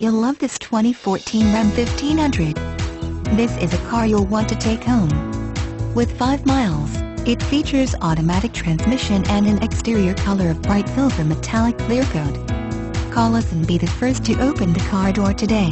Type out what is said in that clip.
You'll love this 2014 Ram 1500. This is a car you'll want to take home. With 5 miles, it features automatic transmission and an exterior color of bright silver metallic clear coat. Call us and be the first to open the car door today.